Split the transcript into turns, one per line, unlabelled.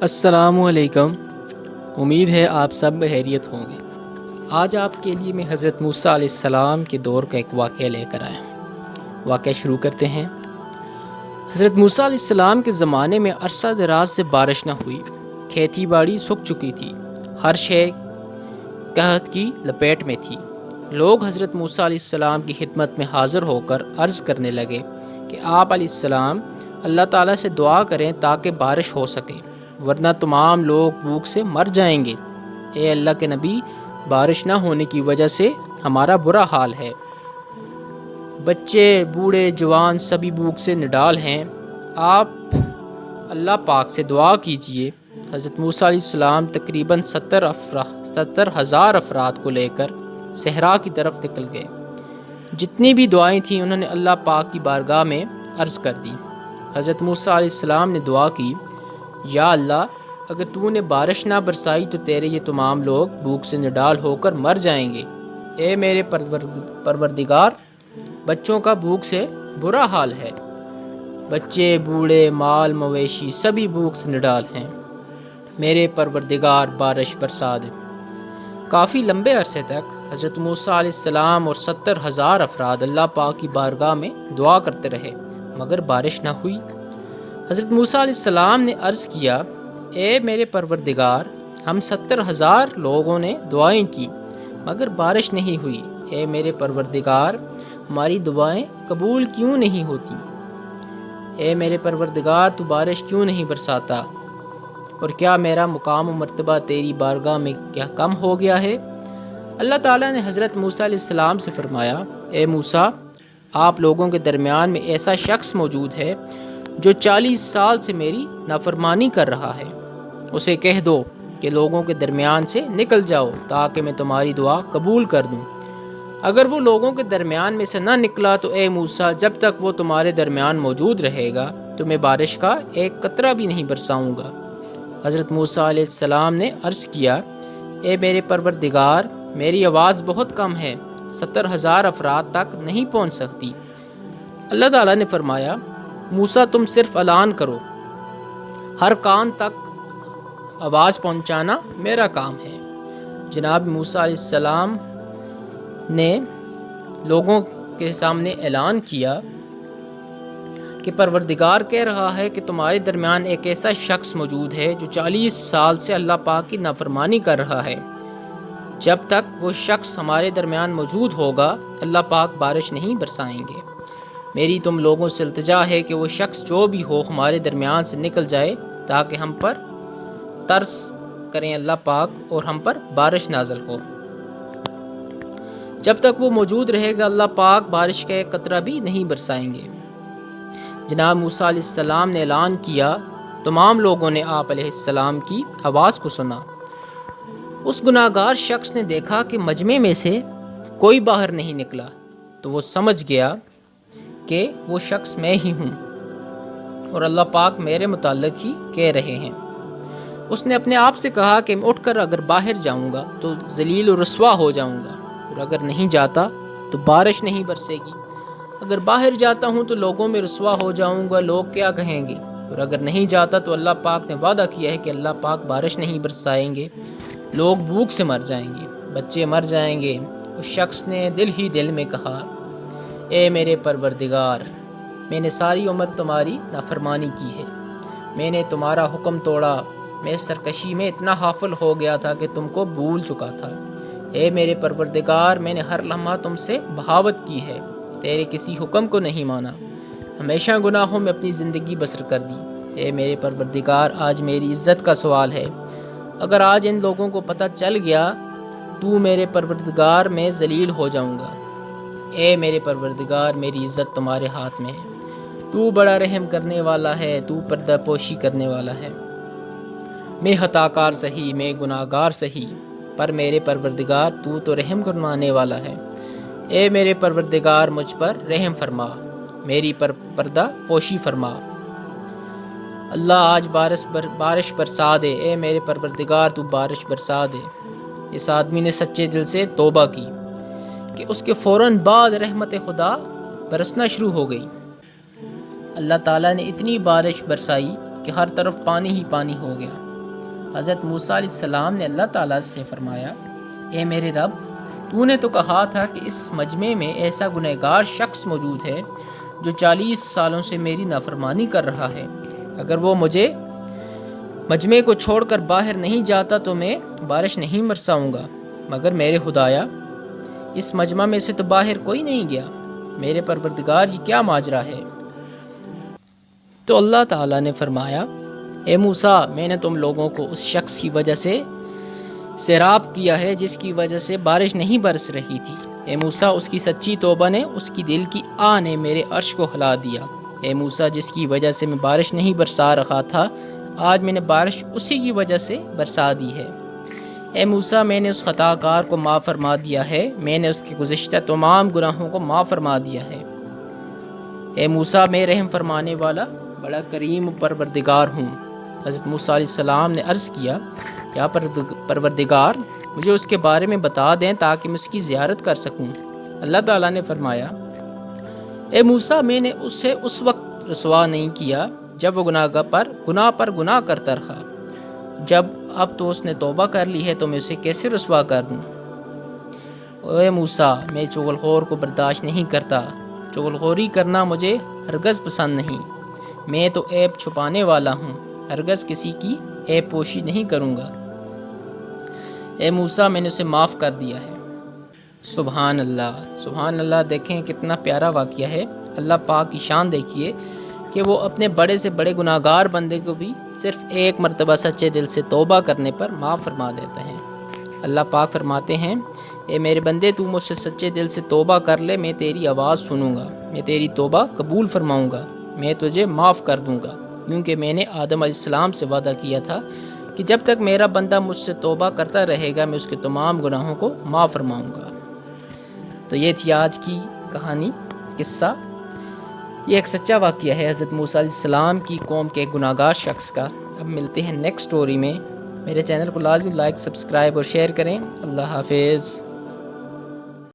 السلام علیکم۔ امید ہے آپ سب بخیریت ہوں گے۔ آج آپ کے لیے میں حضرت موسیٰ علیہ السلام کے دور کا ایک واقعہ لے کر آیا ہوں۔ واقعہ شروع کرتے ہیں۔ حضرت موسیٰ علیہ السلام کے زمانے میں عرصہ دراز سے بارش نہ ہوئی، کھیتی باڑی سوکھ چکی تھی، ہر شے قحط کی لپیٹ میں تھی۔ لوگ حضرت موسیٰ علیہ السلام کی خدمت میں حاضر ہو کر عرض کرنے لگے کہ آپ علیہ السلام اللہ تعالیٰ سے دعا کریں تاکہ بارش ہو سکے، ورنہ تمام لوگ بھوک سے مر جائیں گے۔ اے اللہ کے نبی، بارش نہ ہونے کی وجہ سے ہمارا برا حال ہے، بچے بوڑھے جوان سبھی بھوک سے نڈال ہیں، آپ اللہ پاک سے دعا کیجئے۔ حضرت موسیٰ علیہ السلام تقریباً 70,000 افراد کو لے کر صحرا کی طرف نکل گئے۔ جتنی بھی دعائیں تھیں انہوں نے اللہ پاک کی بارگاہ میں عرض کر دی۔ حضرت موسیٰ علیہ السلام نے دعا کی، یا اللہ، اگر تو نے بارش نہ برسائی تو تیرے یہ تمام لوگ بھوک سے نڈال ہو کر مر جائیں گے۔ اے میرے پروردگار، بچوں کا بھوک سے برا حال ہے، بچے بوڑھے مال مویشی سبھی بھوک سے نڈال ہیں، میرے پروردگار بارش برسا دے۔ کافی لمبے عرصے تک حضرت موسیٰ علیہ السلام اور 70,000 افراد اللہ پاک کی بارگاہ میں دعا کرتے رہے، مگر بارش نہ ہوئی۔ حضرت موسیٰ علیہ السلام نے عرض کیا، اے میرے پروردگار، ہم 70,000 لوگوں نے دعائیں کی مگر بارش نہیں ہوئی۔ اے میرے پروردگار، ہماری دعائیں قبول کیوں نہیں ہوتی؟ اے میرے پروردگار، تو بارش کیوں نہیں برساتا؟ اور کیا میرا مقام و مرتبہ تیری بارگاہ میں کیا کم ہو گیا ہے؟ اللہ تعالیٰ نے حضرت موسیٰ علیہ السلام سے فرمایا، اے موسیٰ، آپ لوگوں کے درمیان میں ایسا شخص موجود ہے جو 40 سال سے میری نافرمانی کر رہا ہے، اسے کہہ دو کہ لوگوں کے درمیان سے نکل جاؤ تاکہ میں تمہاری دعا قبول کر دوں۔ اگر وہ لوگوں کے درمیان میں سے نہ نکلا تو اے موسیٰ، جب تک وہ تمہارے درمیان موجود رہے گا تو میں بارش کا ایک قطرہ بھی نہیں برساؤں گا۔ حضرت موسیٰ علیہ السلام نے عرض کیا، اے میرے پروردگار، میری آواز بہت کم ہے، 70,000 افراد تک نہیں پہنچ سکتی۔ اللہ تعالیٰ نے فرمایا، موسیٰ تم صرف اعلان کرو، ہر کان تک آواز پہنچانا میرا کام ہے۔ جناب موسیٰ علیہ السلام نے لوگوں کے سامنے اعلان کیا کہ پروردگار کہہ رہا ہے کہ تمہارے درمیان ایک ایسا شخص موجود ہے جو 40 سال سے اللہ پاک کی نافرمانی کر رہا ہے، جب تک وہ شخص ہمارے درمیان موجود ہوگا اللہ پاک بارش نہیں برسائیں گے۔ میری تم لوگوں سے التجا ہے کہ وہ شخص جو بھی ہو ہمارے درمیان سے نکل جائے تاکہ ہم پر ترس کریں اللہ پاک اور ہم پر بارش نازل ہو۔ جب تک وہ موجود رہے گا اللہ پاک بارش کا ایک قطرہ بھی نہیں برسائیں گے۔ جناب موسیٰ علیہ السلام نے اعلان کیا، تمام لوگوں نے آپ علیہ السلام کی آواز کو سنا۔ اس گناہگار شخص نے دیکھا کہ مجمع میں سے کوئی باہر نہیں نکلا تو وہ سمجھ گیا کہ وہ شخص میں ہی ہوں اور اللہ پاک میرے متعلق ہی کہہ رہے ہیں۔ اس نے اپنے آپ سے کہا کہ میں اٹھ کر اگر باہر جاؤں گا تو ذلیل و رسوا ہو جاؤں گا، اور اگر نہیں جاتا تو بارش نہیں برسے گی۔ اگر باہر جاتا ہوں تو لوگوں میں رسوا ہو جاؤں گا، لوگ کیا کہیں گے؟ اور اگر نہیں جاتا تو اللہ پاک نے وعدہ کیا ہے کہ اللہ پاک بارش نہیں برسائیں گے، لوگ بھوک سے مر جائیں گے، بچے مر جائیں گے۔ اس شخص نے دل ہی دل میں کہا، اے میرے پروردگار، میں نے ساری عمر تمہاری نافرمانی کی ہے، میں نے تمہارا حکم توڑا، میں سرکشی میں اتنا غافل ہو گیا تھا کہ تم کو بھول چکا تھا۔ اے میرے پروردگار، میں نے ہر لمحہ تم سے بغاوت کی ہے، تیرے کسی حکم کو نہیں مانا، ہمیشہ گناہوں میں اپنی زندگی بسر کر دی۔ اے میرے پروردگار، آج میری عزت کا سوال ہے، اگر آج ان لوگوں کو پتہ چل گیا تو میرے پروردگار میں ذلیل ہو جاؤں گا۔ اے میرے پروردگار، میری عزت تمہارے ہاتھ میں ہے، تو بڑا رحم کرنے والا ہے، تو پردہ پوشی کرنے والا ہے۔ میں خطا کار سہی، میں گناہ گار سہی، پر میرے پروردگار تو رحم فرمانے والا ہے۔ اے میرے پروردگار، مجھ پر رحم فرما، میری پردہ پوشی فرما۔ اللہ آج بارش برسا دے، اے میرے پروردگار تو بارش برسا دے۔ اس آدمی نے سچے دل سے توبہ کی کہ اس کے فوراً بعد رحمت خدا برسنا شروع ہو گئی۔ اللہ تعالیٰ نے اتنی بارش برسائی کہ ہر طرف پانی ہی پانی ہو گیا۔ حضرت موسیٰ علیہ السلام نے اللہ تعالیٰ سے فرمایا، اے میرے رب، تو نے تو کہا تھا کہ اس مجمع میں ایسا گنہگار شخص موجود ہے جو 40 سالوں سے میری نافرمانی کر رہا ہے۔ اگر وہ مجھے مجمع کو چھوڑ کر باہر نہیں جاتا تو میں بارش نہیں برساؤں گا، مگر میرے خدایا، اس مجمع میں سے تو باہر کوئی نہیں گیا۔ میرے پروردگار، یہ کیا ماجرا ہے؟ تو اللہ تعالیٰ نے فرمایا، اے موسیٰ، میں نے تم لوگوں کو اس شخص کی وجہ سے سیراب کیا ہے جس کی وجہ سے بارش نہیں برس رہی تھی۔ اے موسیٰ، اس کی سچی توبہ نے، اس کی دل کی آہ نے میرے عرش کو ہلا دیا۔ اے موسیٰ، جس کی وجہ سے میں بارش نہیں برسا رہا تھا، آج میں نے بارش اسی کی وجہ سے برسا دی ہے۔ اے موسیٰ، میں نے اس خطا کار کو معاف فرما دیا ہے، میں نے اس کے گزشتہ تمام گناہوں کو معاف فرما دیا ہے۔ اے موسیٰ، میں رحم فرمانے والا بڑا کریم پروردگار ہوں۔ حضرت موسیٰ علیہ السلام نے عرض کیا، یا پروردگار، مجھے اس کے بارے میں بتا دیں تاکہ میں اس کی زیارت کر سکوں۔ اللہ تعالیٰ نے فرمایا، اے موسیٰ، میں نے اسے اس وقت رسوا نہیں کیا جب وہ گناہ پر گناہ کرتا رہا۔ جب اب تو اس نے توبہ کر لی ہے تو میں اسے کیسے رسوا کر دوں؟ اے موسیٰ، میں چغل خور کو برداشت نہیں کرتا، چغل خوری کرنا مجھے ہرگز پسند نہیں۔ میں تو عیب چھپانے والا ہوں، ہرگز کسی کی عیب پوشی نہیں کروں گا۔ اے موسیٰ، میں نے اسے معاف کر دیا ہے۔ سبحان اللہ، سبحان اللہ۔ دیکھیں کتنا پیارا واقعہ ہے۔ اللہ پاک کی شان دیکھیے کہ وہ اپنے بڑے سے بڑے گناہگار بندے کو بھی صرف ایک مرتبہ سچے دل سے توبہ کرنے پر معاف فرما دیتا ہے۔ اللہ پاک فرماتے ہیں، اے میرے بندے، تو مجھ سے سچے دل سے توبہ کر لے، میں تیری آواز سنوں گا، میں تیری توبہ قبول فرماؤں گا، میں تجھے معاف کر دوں گا، کیونکہ میں نے آدم علیہ السلام سے وعدہ کیا تھا کہ جب تک میرا بندہ مجھ سے توبہ کرتا رہے گا میں اس کے تمام گناہوں کو معاف فرماؤں گا۔ تو یہ تھی آج کی کہانی، قصہ۔ یہ ایک سچا واقعہ ہے حضرت موسیٰ علیہ السلام کی قوم کے ایک گناہگار شخص کا۔ اب ملتے ہیں نیکسٹ سٹوری میں۔ میرے چینل کو لازمی لائک، سبسکرائب اور شیئر کریں۔ اللہ حافظ۔